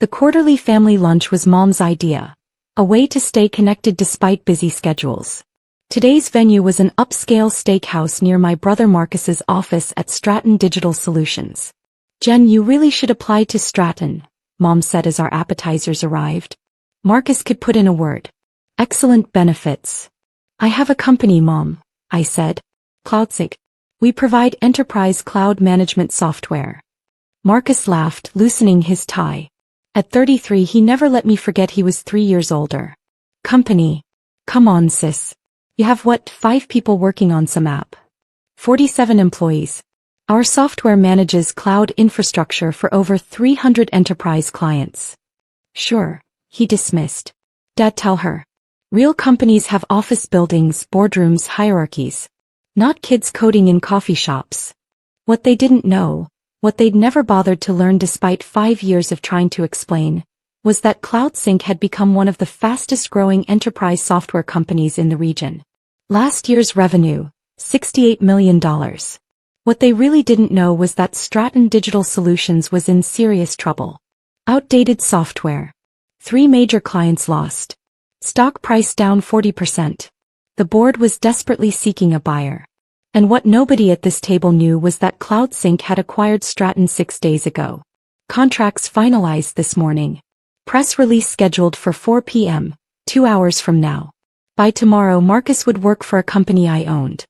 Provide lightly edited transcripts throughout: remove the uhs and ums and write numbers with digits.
The quarterly family lunch was Mom's idea, a way to stay connected despite busy schedules. Today's venue was an upscale steakhouse near my brother Marcus's office at Stratton Digital Solutions. "Jen, you really should apply to Stratton," Mom said as our appetizers arrived. Marcus could put in a word. "Excellent benefits." "I have a company, Mom," I said. "CloudSync. We provide enterprise cloud management software." Marcus laughed, loosening his tie. At 33 he never let me forget he was 3 years older. "Company? Come on, sis. You have what, 5 people working on some app? 47 employees. Our software manages cloud infrastructure for over 300 enterprise clients." "Sure," he dismissed. "Dad, tell her. Real companies have office buildings, boardrooms, hierarchies. Not kids coding in coffee shops." What they didn't know, what they'd never bothered to learn despite 5 years of trying to explain, was that CloudSync had become one of the fastest-growing enterprise software companies in the region. Last year's revenue, $68 million. What they really didn't know was that Stratton Digital Solutions was in serious trouble. Outdated software. 3 major clients lost. Stock price down 40%. The board was desperately seeking a buyer. And what nobody at this table knew was that CloudSync had acquired Stratton 6 days ago. Contracts finalized this morning. Press release scheduled for 4 p.m., 2 hours from now. By tomorrow Marcus would work for a company I owned.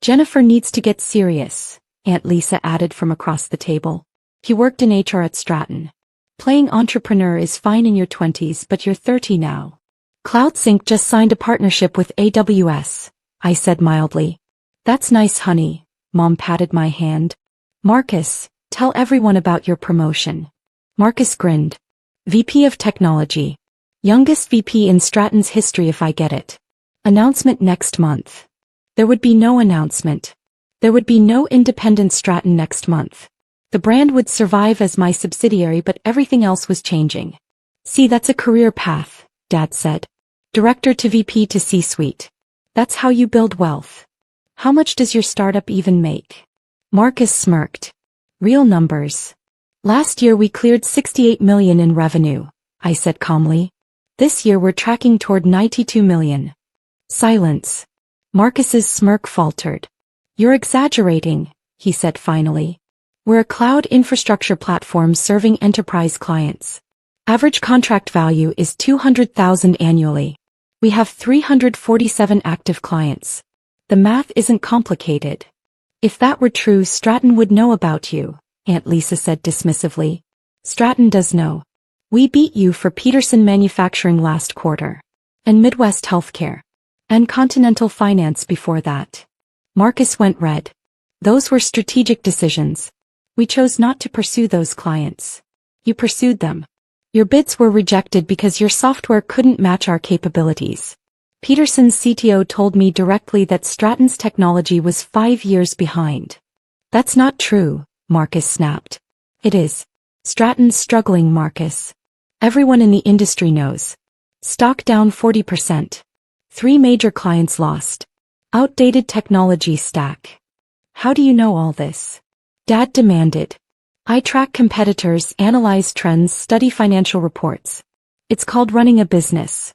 "Jennifer needs to get serious," Aunt Lisa added from across the table. "He worked in HR at Stratton. Playing entrepreneur is fine in your 20s, but you're 30 now." "CloudSync just signed a partnership with AWS," I said mildly. "That's nice, honey," Mom patted my hand. "Marcus, tell everyone about your promotion." Marcus grinned. "VP of Technology. Youngest VP in Stratton's history if I get it. Announcement next month." There would be no announcement. There would be no independent Stratton next month. The brand would survive as my subsidiary, but everything else was changing. "See, that's a career path," Dad said. "Director to VP to C-suite. That's how you build wealth." "How much does your startup even make?" Marcus smirked. "Real numbers. Last year we cleared $68 million in revenue," I said calmly. "This year we're tracking toward $92 million. Silence. Marcus's smirk faltered. "You're exaggerating," he said finally. "We're a cloud infrastructure platform serving enterprise clients. Average contract value is $200,000 annually. We have 347 active clients. The math isn't complicated." "If that were true, Stratton would know about you," Aunt Lisa said dismissively. "Stratton does know. We beat you for Peterson Manufacturing last quarter. And Midwest Healthcare. And Continental Finance before that." Marcus went red. "Those were strategic decisions. We chose not to pursue those clients. You pursued them. Your bids were rejected because your software couldn't match our capabilities. Peterson's CTO told me directly that Stratton's technology was 5 years behind." "That's not true," Marcus snapped. "It is. Stratton's struggling, Marcus. Everyone in the industry knows. Stock down 40%. 3 major clients lost. Outdated technology stack." "How do you know all this?" Dad demanded. "I track competitors, analyze trends, study financial reports. It's called running a business."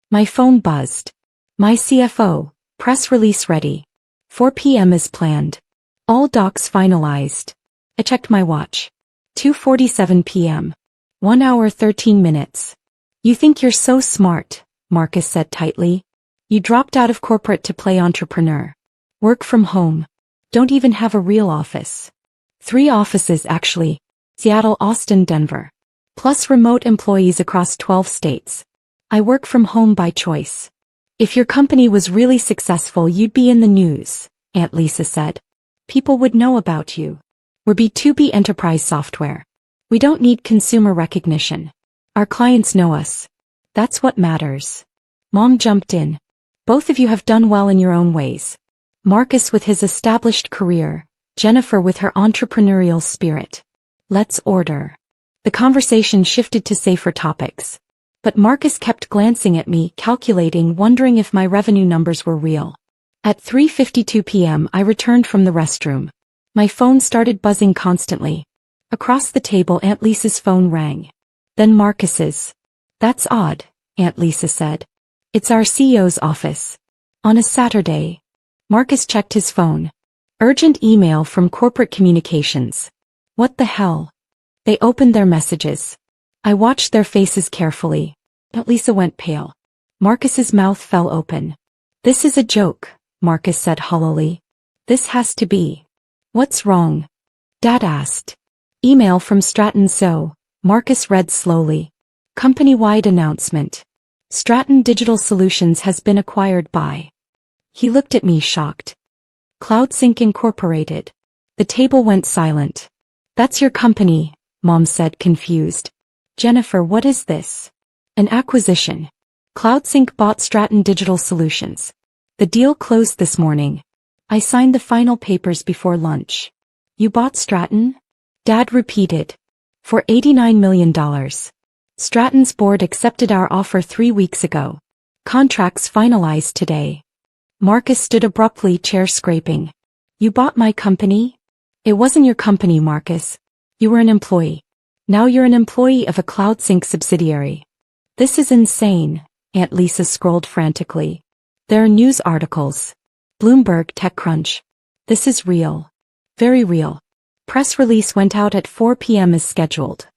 My phone buzzed. "My CFO, press release ready. 4 p.m. is planned. All docs finalized." I checked my watch. 2:47 p.m. 1 hour 13 minutes. "You think you're so smart," Marcus said tightly. "You dropped out of corporate to play entrepreneur. Work from home. Don't even have a real office." 3 offices actually. Seattle, Austin, Denver. Plus remote employees across 12 states. I work from home by choice. "If your company was really successful, you'd be in the news," Aunt Lisa said. "People would know about you. We're B2B enterprise software. We don't need consumer recognition. Our clients know us. That's what matters." Mom jumped in. "Both of you have done well in your own ways. Marcus with his established career, Jennifer with her entrepreneurial spirit. Let's order." The conversation shifted to safer topics. But Marcus kept glancing at me, calculating, wondering if my revenue numbers were real. At 3:52 p.m. I returned from the restroom. My phone started buzzing constantly. Across the table Aunt Lisa's phone rang. Then Marcus's. That's odd, Aunt Lisa said. It's our CEO's office. On a Saturday. Marcus checked his phone. Urgent email from corporate communications. What the hell? They opened their messages. I watched their faces carefully. Aunt Lisa went pale. Marcus's mouth fell open. This is a joke, Marcus said hollowly. This has to be. What's wrong? Dad asked. Email from Stratton so, Marcus read slowly. Company-wide announcement. Stratton Digital Solutions has been acquired by. He looked at me shocked. CloudSync Incorporated. The table went silent. That's your company, Mom said confused. Jennifer, what is this? An acquisition. CloudSync bought Stratton Digital Solutions. The deal closed this morning. I signed the final papers before lunch. You bought Stratton? Dad repeated. For $89 million. Stratton's board accepted our offer 3 weeks ago. Contracts finalized today. Marcus stood abruptly, chair scraping. You bought my company? It wasn't your company, Marcus. You were an employee. Now you're an employee of a CloudSync subsidiary. This is insane, Aunt Lisa scrolled frantically. There are news articles. Bloomberg, TechCrunch. This is real. Very real. Press release went out at 4 p.m. as scheduled.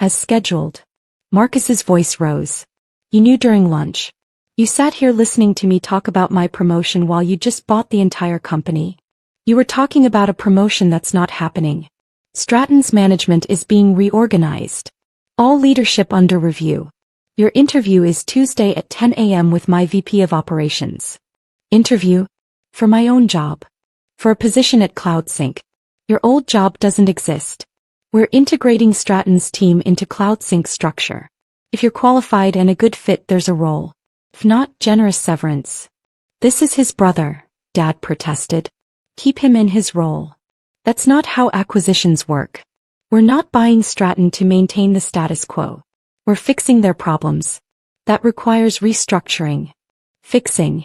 As scheduled. Marcus's voice rose. You knew during lunch. You sat here listening to me talk about my promotion while you just bought the entire company. You were talking about a promotion that's not happening. Stratton's management is being reorganized. All leadership under review. Your interview is Tuesday at 10 a.m. with my VP of Operations. Interview? For my own job. For a position at CloudSync. Your old job doesn't exist. We're integrating Stratton's team into CloudSync's structure. If you're qualified and a good fit, there's a role. If not, generous severance. This is his brother, Dad protested. Keep him in his role. That's not how acquisitions work. We're not buying Stratton to maintain the status quo. We're fixing their problems. That requires restructuring. Fixing.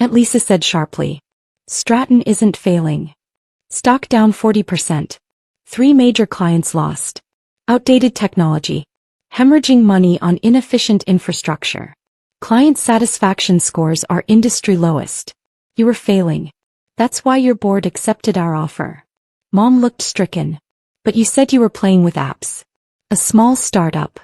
Aunt Lisa said sharply. Stratton isn't failing. Stock down 40%. 3 major clients lost. Outdated technology. Hemorrhaging money on inefficient infrastructure. Client satisfaction scores are industry lowest. You were failing. That's why your board accepted our offer. Mom looked stricken. But you said you were playing with apps. A small startup.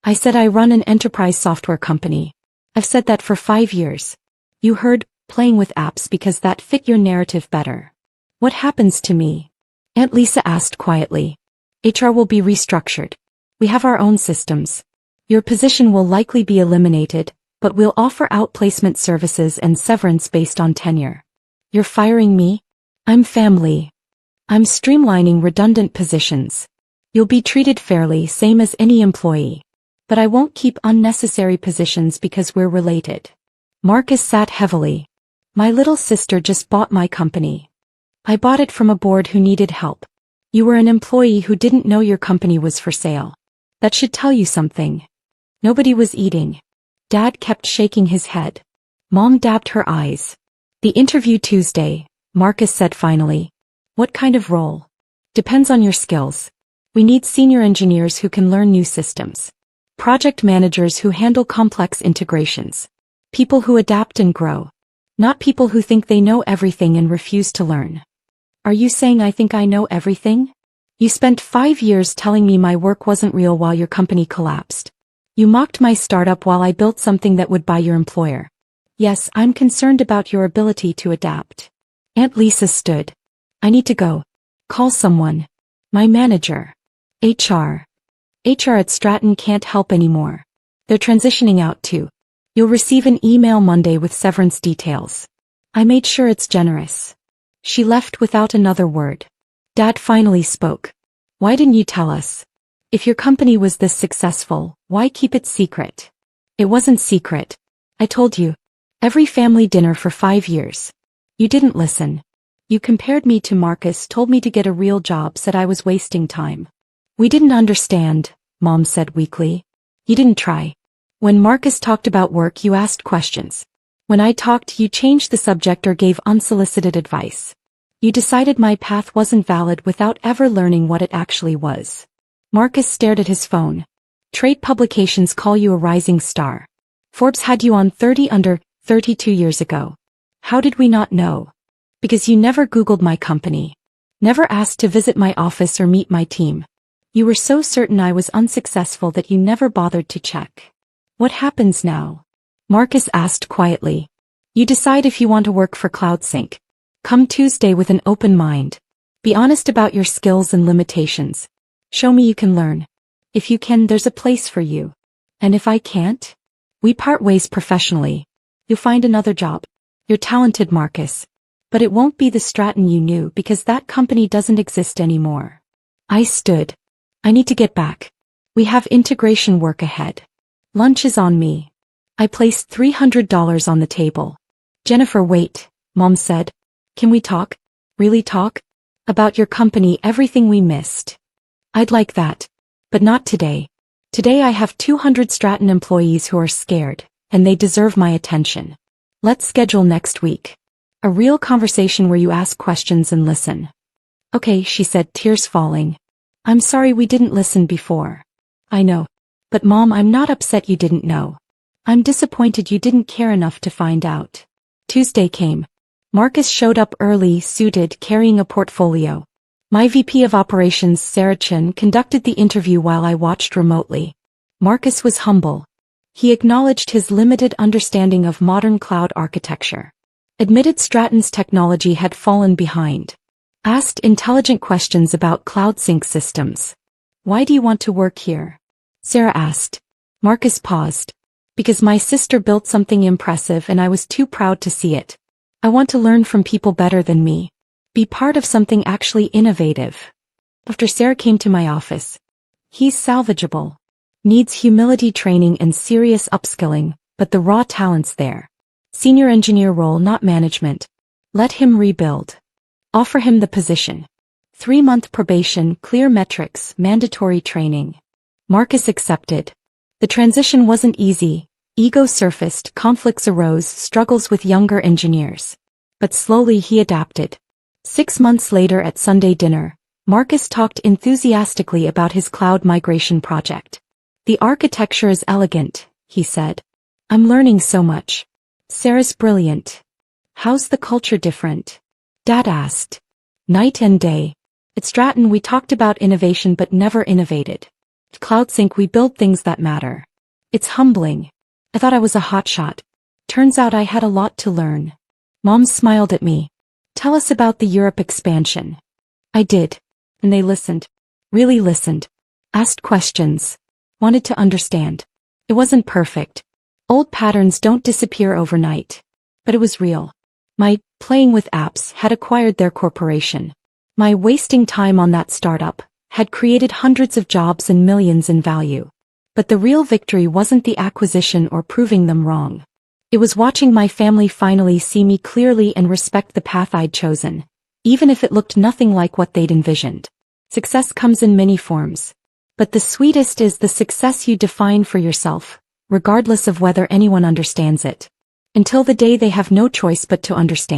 I said I run an enterprise software company. I've said that for 5 years. You heard, playing with apps because that fit your narrative better. What happens to me? Aunt Lisa asked quietly. HR will be restructured. We have our own systems. Your position will likely be eliminated, but we'll offer outplacement services and severance based on tenure. You're firing me? I'm family. I'm streamlining redundant positions. You'll be treated fairly, same as any employee. But I won't keep unnecessary positions because we're related. Marcus sat heavily. My little sister just bought my company. I bought it from a board who needed help. You were an employee who didn't know your company was for sale. That should tell you something. Nobody was eating. Dad kept shaking his head. Mom dabbed her eyes. The interview Tuesday, Marcus said finally. What kind of role? Depends on your skills. We need senior engineers who can learn new systems. Project managers who handle complex integrations. People who adapt and grow. Not people who think they know everything and refuse to learn. Are you saying I think I know everything? You spent 5 years telling me my work wasn't real while your company collapsed. You mocked my startup while I built something that would buy your employer. Yes, I'm concerned about your ability to adapt. Aunt Lisa stood. I need to go. Call someone. My manager. HR. HR at Stratton can't help anymore. They're transitioning out too. You'll receive an email Monday with severance details. I made sure it's generous. She left without another word. Dad finally spoke. Why didn't you tell us? If your company was this successful, why keep it secret? It wasn't secret. I told you. Every family dinner for 5 years. You didn't listen. You compared me to Marcus, told me to get a real job, said I was wasting time. We didn't understand, Mom said weakly. You didn't try. When Marcus talked about work, you asked questions. When I talked, you changed the subject or gave unsolicited advice. You decided my path wasn't valid without ever learning what it actually was. Marcus stared at his phone. Trade publications call you a rising star. Forbes had you on 30 under 32 years ago. How did we not know? Because you never Googled my company. Never asked to visit my office or meet my team. You were so certain I was unsuccessful that you never bothered to check. What happens now? Marcus asked quietly. You decide if you want to work for CloudSync. Come Tuesday with an open mind. Be honest about your skills and limitations. Show me you can learn. If you can, there's a place for you. And if I can't? We part ways professionally. You'll find another job. You're talented, Marcus. But it won't be the Stratton you knew because that company doesn't exist anymore. I stood. I need to get back. We have integration work ahead. Lunch is on me. I placed $300 on the table. Jennifer, wait, Mom said. Can we talk? Really talk? About your company, everything we missed. I'd like that. But not today. Today I have 200 Stratton employees who are scared, and they deserve my attention. Let's schedule next week. A real conversation where you ask questions and listen. Okay, she said, tears falling. I'm sorry we didn't listen before. I know. But Mom, I'm not upset you didn't know. I'm disappointed you didn't care enough to find out. Tuesday came. Marcus showed up early, suited, carrying a portfolio. My VP of Operations, Stratton, conducted the interview while I watched remotely. Marcus was humble. He acknowledged his limited understanding of modern cloud architecture. Admitted Stratton's technology had fallen behind. Asked intelligent questions about CloudSync systems. Why do you want to work here? Sarah asked. Marcus paused. Because my sister built something impressive and I was too proud to see it. I want to learn from people better than me. Be part of something actually innovative. After Sarah came to my office. He's salvageable. Needs humility training and serious upskilling, but the raw talent's there. Senior engineer role, not management. Let him rebuild. Offer him the position. 3-month probation, clear metrics, mandatory training. Marcus accepted. The transition wasn't easy. Ego surfaced, conflicts arose, struggles with younger engineers. But slowly he adapted. 6 months later at Sunday dinner, Marcus talked enthusiastically about his cloud migration project. The architecture is elegant, he said. I'm learning so much. Sarah's brilliant. How's the culture different? Dad asked. Night and day. At Stratton we talked about innovation but never innovated. At CloudSync we build things that matter. It's humbling. I thought I was a hotshot. Turns out I had a lot to learn. Mom smiled at me. Tell us about the Europe expansion. I did. And they listened. Really listened. Asked questions. Wanted to understand. It wasn't perfect. Old patterns don't disappear overnight. But it was real. My playing with apps had acquired their corporation. My wasting time on that startup had created hundreds of jobs and millions in value. But the real victory wasn't the acquisition or proving them wrong. It was watching my family finally see me clearly and respect the path I'd chosen, even if it looked nothing like what they'd envisioned. Success comes in many forms. But the sweetest is the success you define for yourself, regardless of whether anyone understands it. Until the day they have no choice but to understand.